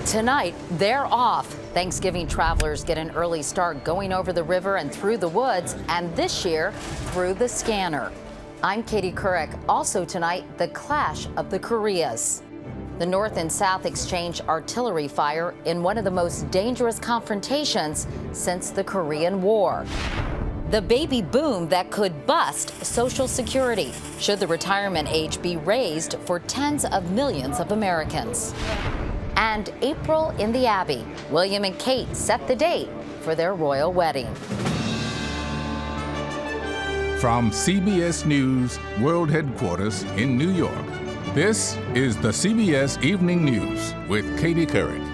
Tonight, they're off. Thanksgiving travelers get an early start going over the river and through the woods, and this year, through the scanner. I'm Katie Couric. Also tonight, the clash of the Koreas. The North and South exchange artillery fire in one of the most dangerous confrontations since the Korean War. The baby boom that could bust Social Security. Should the retirement age be raised for tens of millions of Americans? And April in the Abbey. William and Kate set the date for their royal wedding. From CBS News World Headquarters in New York, this is the CBS Evening News with Katie Couric.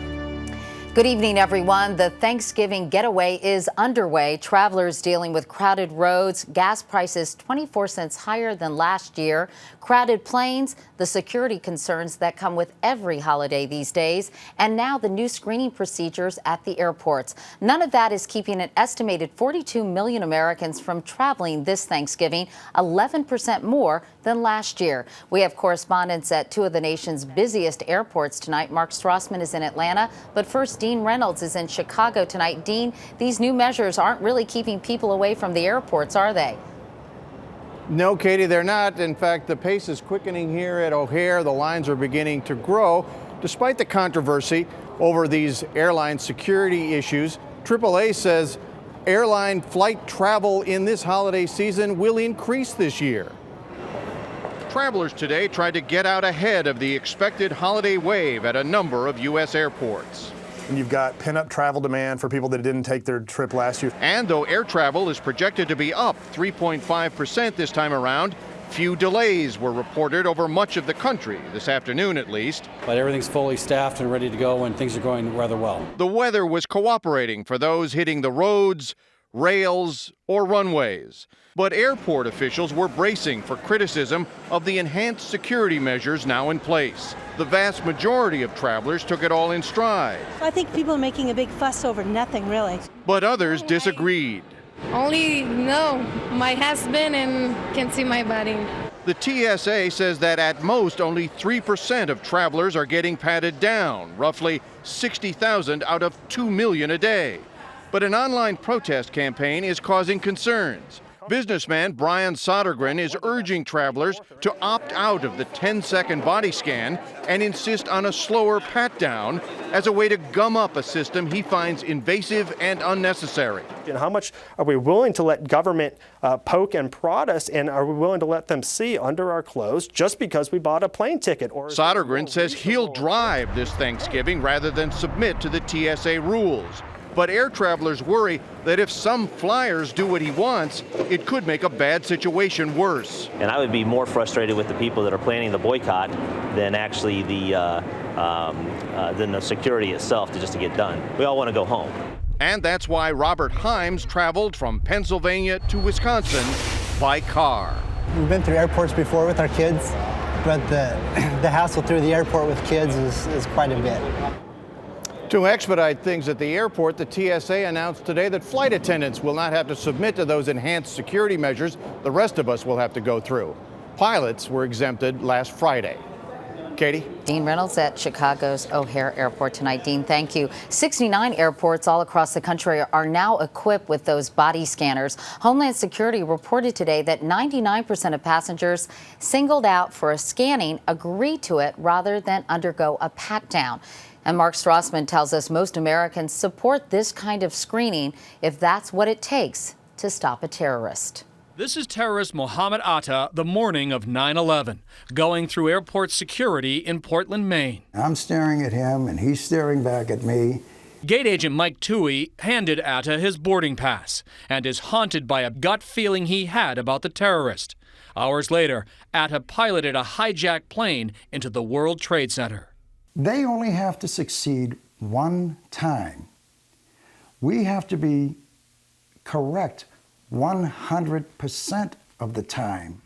Good evening, everyone. The Thanksgiving getaway is underway. Travelers dealing with crowded roads, gas prices 24 cents higher than last year, crowded planes, the security concerns that come with every holiday these days, and now the new screening procedures at the airports. None of that is keeping an estimated 42 million Americans from traveling this Thanksgiving, 11% more than last year. We have correspondents at two of the nation's busiest airports tonight. Mark Strassman is in Atlanta, but first, Dean Reynolds is in Chicago tonight. Dean, these new measures aren't really keeping people away from the airports, are they? No, Katie, they're not. In fact, the pace is quickening here at O'Hare. The lines are beginning to grow. Despite the controversy over these airline security issues, AAA says airline flight travel in this holiday season will increase this year. Travelers today tried to get out ahead of the expected holiday wave at a number of U.S. airports. And you've got pent-up travel demand for people that didn't take their trip last year. And though air travel is projected to be up 3.5% this time around, few delays were reported over much of the country, this afternoon at least. But everything's fully staffed and ready to go, and things are going rather well. The weather was cooperating for those hitting the roads, rails, or runways. But airport officials were bracing for criticism of the enhanced security measures now in place. The vast majority of travelers took it all in stride. I think people are making a big fuss over nothing, really. But others disagreed. Only my husband and can see my body. The TSA says that at most only 3% of travelers are getting patted down, roughly 60,000 out of 2 million a day. But an online protest campaign is causing concerns. Businessman Brian Sodergren is urging travelers to opt out of the 10-second body scan and insist on a slower pat-down as a way to gum up a system he finds invasive and unnecessary. And how much are we willing to let government poke and prod us, and are we willing to let them see under our clothes just because we bought a plane ticket? Sodergren says he'll drive this Thanksgiving rather than submit to the TSA rules. But air travelers worry that if some flyers do what he wants, it could make a bad situation worse. And I would be more frustrated with the people that are planning the boycott than actually the security itself just to get done. We all want to go home. And that's why Robert Himes traveled from Pennsylvania to Wisconsin by car. We've been through airports before with our kids, but the hassle through the airport with kids is quite a bit. To expedite things at the airport, the TSA announced today that flight attendants will not have to submit to those enhanced security measures the rest of us will have to go through. Pilots were exempted last Friday. Katie? Dean Reynolds at Chicago's O'Hare Airport tonight. Dean, thank you. 69 airports all across the country are now equipped with those body scanners. Homeland Security reported today that 99% of passengers singled out for a scanning agreed to it rather than undergo a pat-down. And Mark Strassman tells us most Americans support this kind of screening if that's what it takes to stop a terrorist. This is terrorist Mohammed Atta the morning of 9/11, going through airport security in Portland, Maine. I'm staring at him and he's staring back at me. Gate agent Mike Toohey handed Atta his boarding pass and is haunted by a gut feeling he had about the terrorist. Hours later, Atta piloted a hijacked plane into the World Trade Center. They only have to succeed one time. We have to be correct 100% of the time.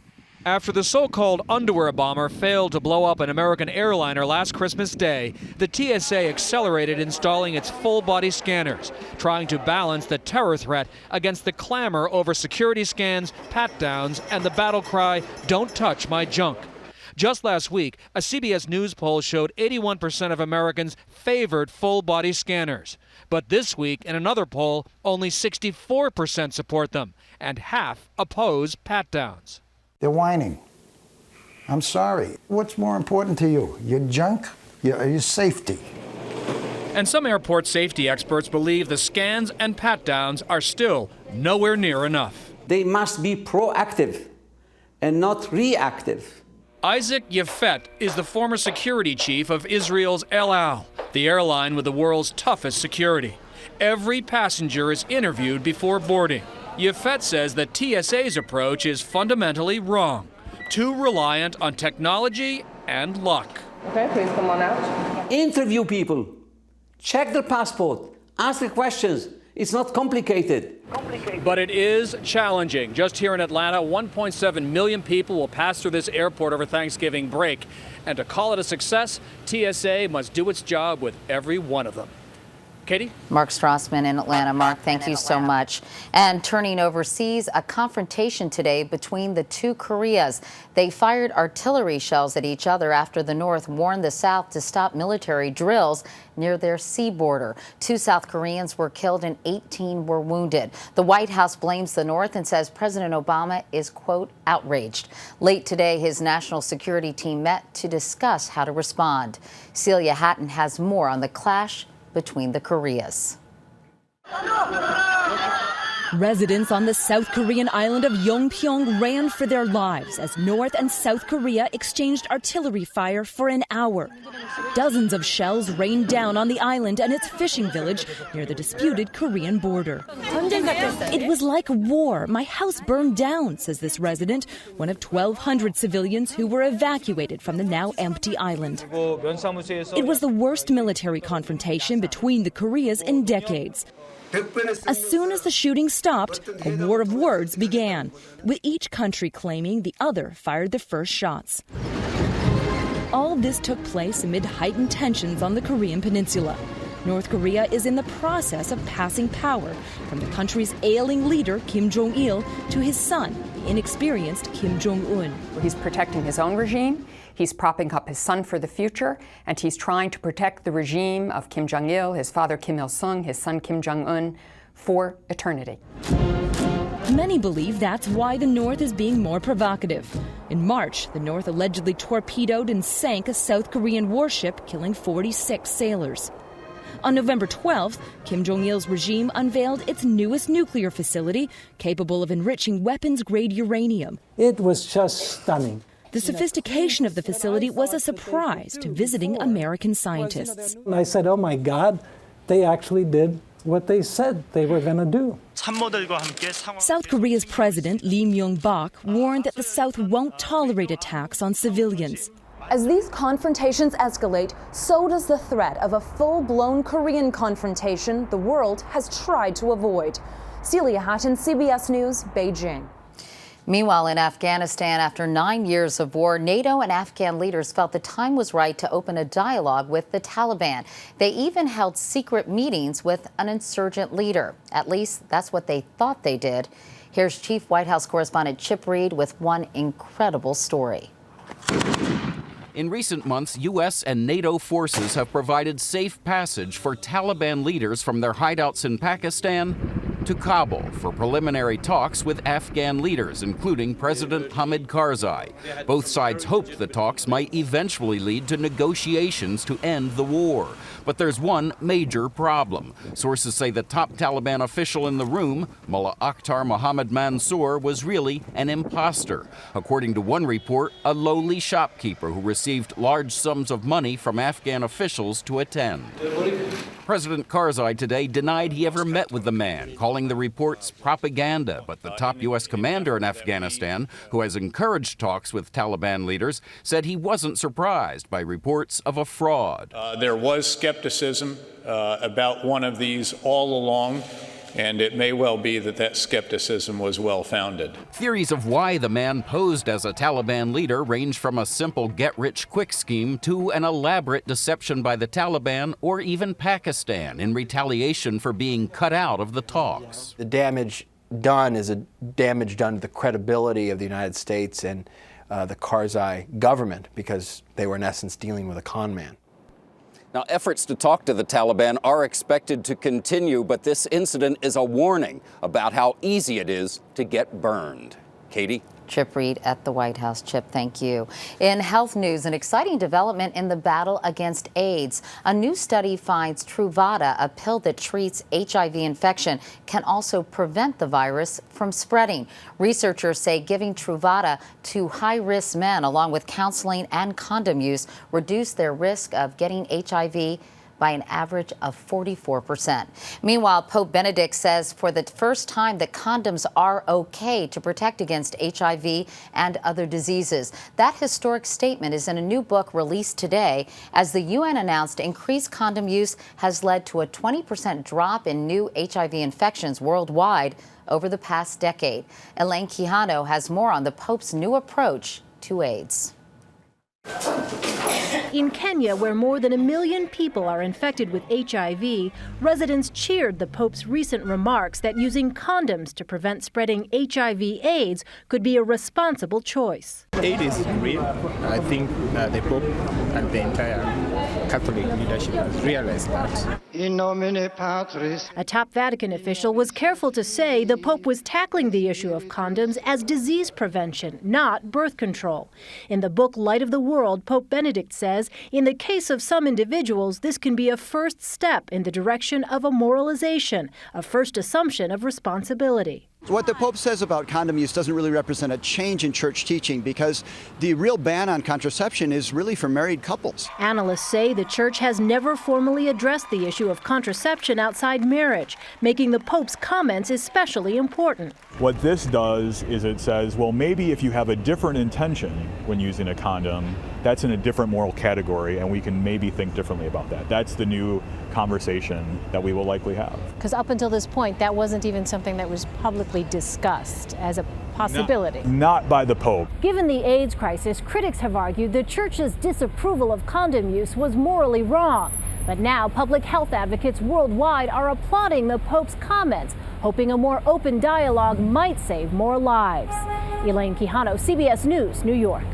After the so-called underwear bomber failed to blow up an American airliner last Christmas Day, the TSA accelerated installing its full-body scanners, trying to balance the terror threat against the clamor over security scans, pat-downs, and the battle cry, "Don't touch my junk." Just last week, a CBS News poll showed 81% of Americans favored full-body scanners. But this week, in another poll, only 64% support them, and half oppose pat-downs. They're whining. I'm sorry. What's more important to you? Your junk? Your safety? And some airport safety experts believe the scans and pat-downs are still nowhere near enough. They must be proactive and not reactive. Isaac Yafet is the former security chief of Israel's El Al, the airline with the world's toughest security. Every passenger is interviewed before boarding. Yafet says that TSA's approach is fundamentally wrong, too reliant on technology and luck. Okay, please come on out. Interview people, check their passport, ask the questions. It's not complicated. But it is challenging. Just here in Atlanta, 1.7 million people will pass through this airport over Thanksgiving break. And to call it a success, TSA must do its job with every one of them. Katie? Mark Strassman in Atlanta. Mark, thank you so much. And turning overseas, a confrontation today between the two Koreas. They fired artillery shells at each other after the North warned the South to stop military drills near their sea border. 2 South Koreans were killed and 18 were wounded. The White House blames the North and says President Obama is, quote, outraged. Late today, his national security team met to discuss how to respond. Celia Hatton has more on the clash between the Koreas. Residents on the South Korean island of Yeongpyeong ran for their lives as North and South Korea exchanged artillery fire for an hour. Dozens of shells rained down on the island and its fishing village near the disputed Korean border. It was like war. My house burned down, says this resident, one of 1,200 civilians who were evacuated from the now empty island. It was the worst military confrontation between the Koreas in decades. As soon as the shooting stopped, a war of words began, with each country claiming the other fired the first shots. All this took place amid heightened tensions on the Korean peninsula. North Korea is in the process of passing power from the country's ailing leader, Kim Jong-il, to his son, the inexperienced Kim Jong-un. He's protecting his own regime. He's propping up his son for the future, and he's trying to protect the regime of Kim Jong-il, his father Kim Il-sung, his son Kim Jong-un, for eternity. Many believe that's why the North is being more provocative. In March, the North allegedly torpedoed and sank a South Korean warship, killing 46 sailors. On November 12th, Kim Jong-il's regime unveiled its newest nuclear facility, capable of enriching weapons-grade uranium. It was just stunning. The sophistication of the facility was a surprise to visiting American scientists. And I said, oh my God, they actually did what they said they were going to do. South Korea's president, Lee Myung-bak, warned that the South won't tolerate attacks on civilians. As these confrontations escalate, so does the threat of a full-blown Korean confrontation the world has tried to avoid. Celia Hatton, CBS News, Beijing. Meanwhile, in Afghanistan, after 9 years of war, NATO and Afghan leaders felt the time was right to open a dialogue with the Taliban. They even held secret meetings with an insurgent leader. At least that's what they thought they did. Here's Chief White House correspondent Chip Reed with one incredible story. In recent months, U.S. and NATO forces have provided safe passage for Taliban leaders from their hideouts in Pakistan to Kabul for preliminary talks with Afghan leaders, including President Hamid Karzai. Both sides hoped the talks might eventually lead to negotiations to end the war. But there's one major problem. Sources say the top Taliban official in the room, Mullah Akhtar Mohammad Mansour, was really an imposter. According to one report, a lowly shopkeeper who received large sums of money from Afghan officials to attend. President Karzai today denied he ever met with the man, calling the reports propaganda. But the top U.S. commander in Afghanistan, who has encouraged talks with Taliban leaders, said he wasn't surprised by reports of a fraud. There was skepticism about one of these all along, and it may well be that that skepticism was well-founded. Theories of why the man posed as a Taliban leader range from a simple get-rich-quick scheme to an elaborate deception by the Taliban or even Pakistan in retaliation for being cut out of the talks. The damage done is a damage done to the credibility of the United States and the Karzai government because they were in essence dealing with a con man. Now, efforts to talk to the Taliban are expected to continue, but this incident is a warning about how easy it is to get burned. Katie? Chip Reed at the White House. Chip, thank you. In health news, an exciting development in the battle against AIDS. A new study finds Truvada, a pill that treats HIV infection, can also prevent the virus from spreading. Researchers say giving Truvada to high-risk men, along with counseling and condom use, reduce their risk of getting HIV by an average of 44%. Meanwhile, Pope Benedict says for the first time that condoms are okay to protect against HIV and other diseases. That historic statement is in a new book released today, as the UN announced increased condom use has led to a 20% drop in new HIV infections worldwide over the past decade. Elaine Quijano has more on the Pope's new approach to AIDS. In Kenya, where more than 1 million people are infected with HIV, residents cheered the Pope's recent remarks that using condoms to prevent spreading HIV/AIDS could be a responsible choice. AIDS is real. I think the Pope and the entire Catholic leadership has realized that. In nomine Patris. A top Vatican official was careful to say the Pope was tackling the issue of condoms as disease prevention, not birth control. In the book Light of the World, Pope Benedict says, in the case of some individuals, this can be a first step in the direction of a moralization, a first assumption of responsibility. What the Pope says about condom use doesn't really represent a change in church teaching, because the real ban on contraception is really for married couples. Analysts say the church has never formally addressed the issue of contraception outside marriage, making the Pope's comments especially important. What this does is it says, well, maybe if you have a different intention when using a condom, that's in a different moral category, and we can maybe think differently about that. That's the new conversation that we will likely have. Because up until this point, that wasn't even something that was publicly discussed as a possibility. Not by the Pope. Given the AIDS crisis, critics have argued the Church's disapproval of condom use was morally wrong. But now public health advocates worldwide are applauding the Pope's comments, hoping a more open dialogue might save more lives. Elaine Quijano, CBS News, New York.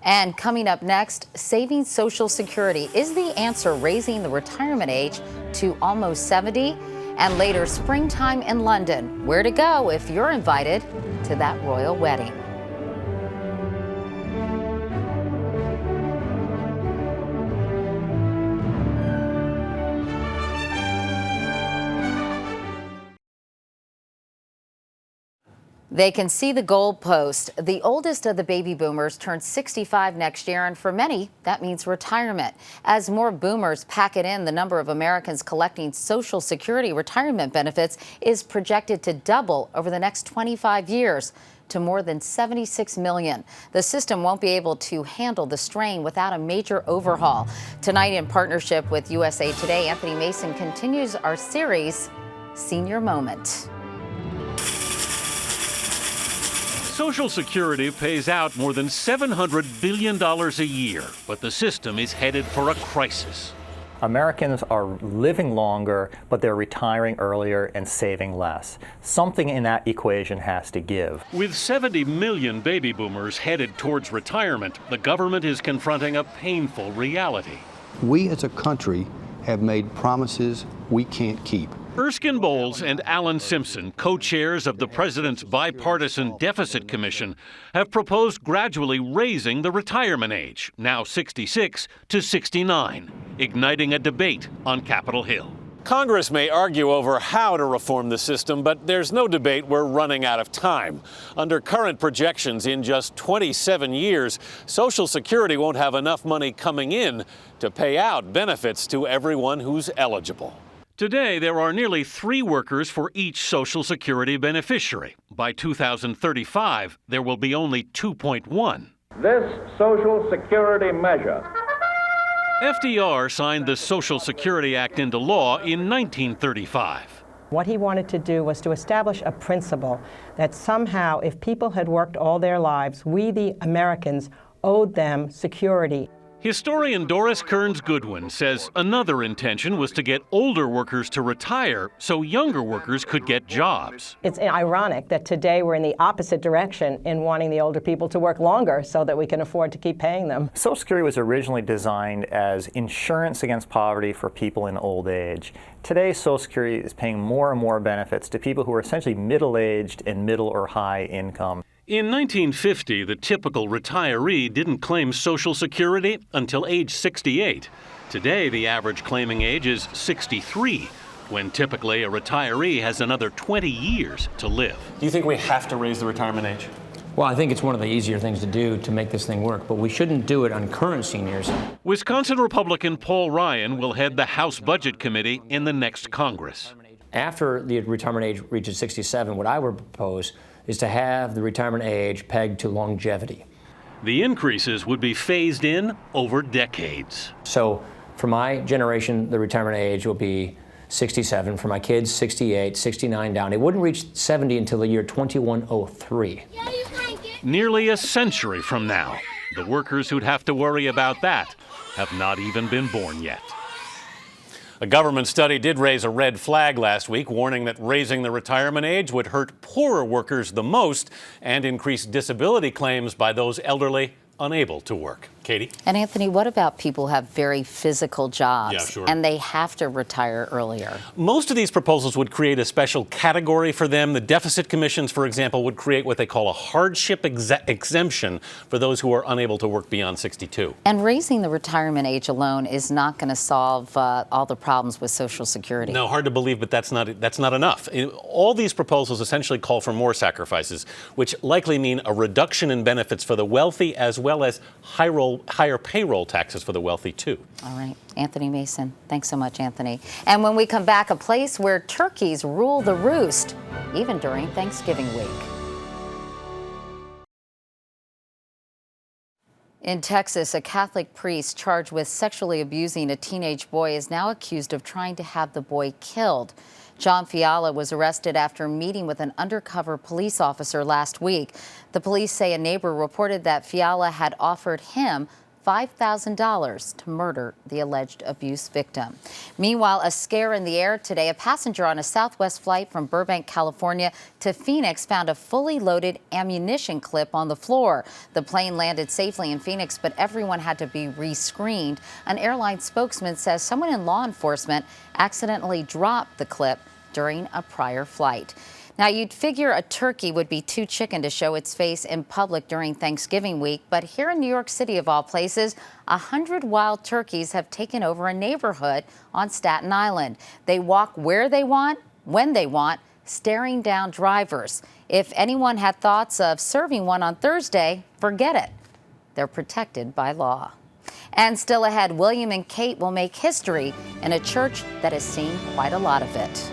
And coming up next, saving Social Security. Is the answer raising the retirement age to almost 70? And later, springtime in London. Where to go if you're invited to that royal wedding. They can see the goalpost. The oldest of the baby boomers turns 65 next year, and for many, that means retirement. As more boomers pack it in, the number of Americans collecting Social Security retirement benefits is projected to double over the next 25 years to more than 76 million. The system won't be able to handle the strain without a major overhaul. Tonight, in partnership with USA Today, Anthony Mason continues our series, Senior Moment. Social Security pays out more than $700 billion a year, but the system is headed for a crisis. Americans are living longer, but they're retiring earlier and saving less. Something in that equation has to give. With 70 million baby boomers headed towards retirement, the government is confronting a painful reality. We as a country have made promises we can't keep. Erskine Bowles and Alan Simpson, co-chairs of the President's Bipartisan Deficit Commission, have proposed gradually raising the retirement age, now 66, to 69, igniting a debate on Capitol Hill. Congress may argue over how to reform the system, but there's no debate we're running out of time. Under current projections, in just 27 years, Social Security won't have enough money coming in to pay out benefits to everyone who's eligible. Today, there are nearly 3 workers for each Social Security beneficiary. By 2035, there will be only 2.1. This Social Security measure. FDR signed the Social Security Act into law in 1935. What he wanted to do was to establish a principle that somehow, if people had worked all their lives, we, the Americans, owed them security. Historian Doris Kearns-Goodwin says another intention was to get older workers to retire so younger workers could get jobs. It's ironic that today we're in the opposite direction in wanting the older people to work longer so that we can afford to keep paying them. Social Security was originally designed as insurance against poverty for people in old age. Today, Social Security is paying more and more benefits to people who are essentially middle-aged and middle or high income. In 1950, the typical retiree didn't claim Social Security until age 68. Today, the average claiming age is 63, when typically a retiree has another 20 years to live. Do you think we have to raise the retirement age? Well, I think it's one of the easier things to do to make this thing work, but we shouldn't do it on current seniors. Wisconsin Republican Paul Ryan will head the House Budget Committee in the next Congress. After the retirement age reaches 67, what I would propose is to have the retirement age pegged to longevity. The increases would be phased in over decades. So for my generation, the retirement age will be 67. For my kids, 68, 69 down. It wouldn't reach 70 until the year 2103. Nearly a century from now, the workers who'd have to worry about that have not even been born yet. A government study did raise a red flag last week, warning that raising the retirement age would hurt poorer workers the most and increase disability claims by those elderly unable to work. Katie? And Anthony, what about people who have very physical jobs? Yeah, sure. And they have to retire earlier? Most of these proposals would create a special category for them. The deficit commissions, for example, would create what they call a hardship exemption for those who are unable to work beyond 62. And raising the retirement age alone is not going to solve all the problems with Social Security. No, hard to believe, but that's not enough. All these proposals essentially call for more sacrifices, which likely mean a reduction in benefits for the wealthy as well as higher payroll taxes for the wealthy, too. All right. Anthony Mason. Thanks so much, Anthony. And when we come back, a place where turkeys rule the roost, even during Thanksgiving week. In Texas, a Catholic priest charged with sexually abusing a teenage boy is now accused of trying to have the boy killed. John Fiala was arrested after meeting with an undercover police officer last week. The police say a neighbor reported that Fiala had offered him $5,000 to murder the alleged abuse victim. Meanwhile, a scare in the air today. A passenger on a Southwest flight from Burbank, California to Phoenix found a fully loaded ammunition clip on the floor. The plane landed safely in Phoenix, but everyone had to be rescreened. An airline spokesman says someone in law enforcement accidentally dropped the clip during a prior flight. Now, you'd figure a turkey would be too chicken to show its face in public during Thanksgiving week, but here in New York City, of all places, 100 wild turkeys have taken over a neighborhood on Staten Island. They walk where they want, when they want, staring down drivers. If anyone had thoughts of serving one on Thursday, forget it. They're protected by law. And still ahead, William and Kate will make history in a church that has seen quite a lot of it.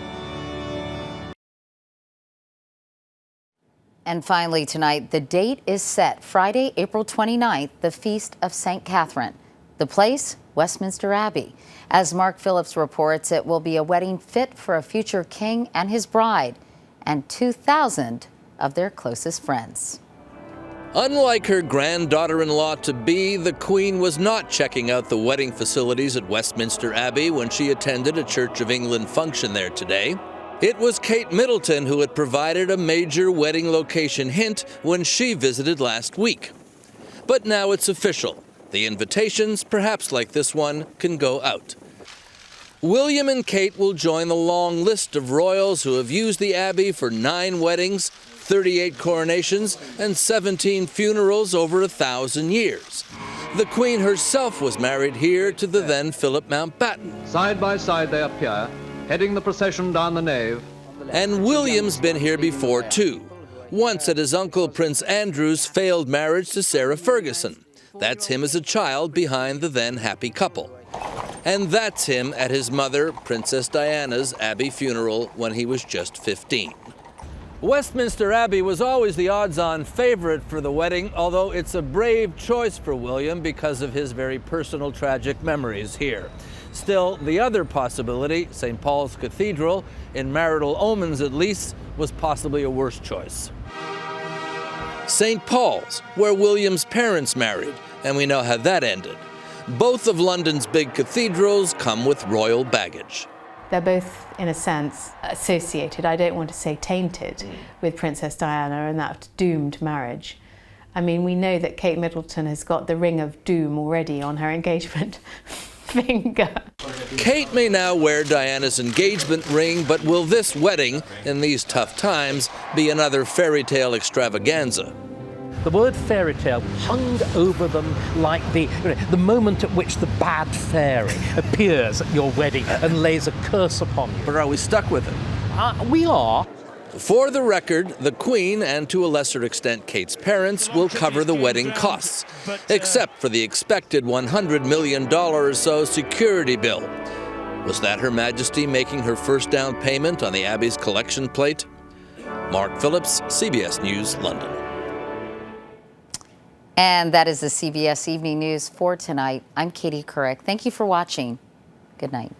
And finally tonight, the date is set, Friday, April 29th, the Feast of St. Catherine. The place, Westminster Abbey. As Mark Phillips reports, it will be a wedding fit for a future king and his bride, and 2,000 of their closest friends. Unlike her granddaughter-in-law-to-be, the Queen was not checking out the wedding facilities at Westminster Abbey when she attended a Church of England function there today. It was Kate Middleton who had provided a major wedding location hint when she visited last week. But now it's official. The invitations, perhaps like this one, can go out. William and Kate will join the long list of royals who have used the Abbey for 9 weddings, 38 coronations, and 17 funerals over 1,000 years. The Queen herself was married here to the then Philip Mountbatten. Side by side they appear, heading the procession down the nave. And William's been here before, too. Once at his uncle Prince Andrew's failed marriage to Sarah Ferguson. That's him as a child behind the then happy couple. And that's him at his mother, Princess Diana's Abbey funeral when he was just 15. Westminster Abbey was always the odds-on favorite for the wedding, although it's a brave choice for William because of his very personal tragic memories here. Still, the other possibility, St. Paul's Cathedral, in marital omens at least, was possibly a worse choice. St. Paul's, where William's parents married, and we know how that ended. Both of London's big cathedrals come with royal baggage. They're both, in a sense, associated, I don't want to say tainted, with Princess Diana and that doomed marriage. I mean, we know that Kate Middleton has got the ring of doom already on her engagement finger. Kate may now wear Diana's engagement ring, but will this wedding, in these tough times, be another fairy tale extravaganza? The word fairy tale hung over them like the moment at which the bad fairy appears at your wedding and lays a curse upon you. But are we stuck with it? We are. For the record, the Queen, and to a lesser extent Kate's parents, will cover the wedding costs, except for the expected $100 million or so security bill. Was that Her Majesty making her first down payment on the Abbey's collection plate? Mark Phillips, CBS News, London. And that is the CBS Evening News for tonight. I'm Katie Couric. Thank you for watching. Good night.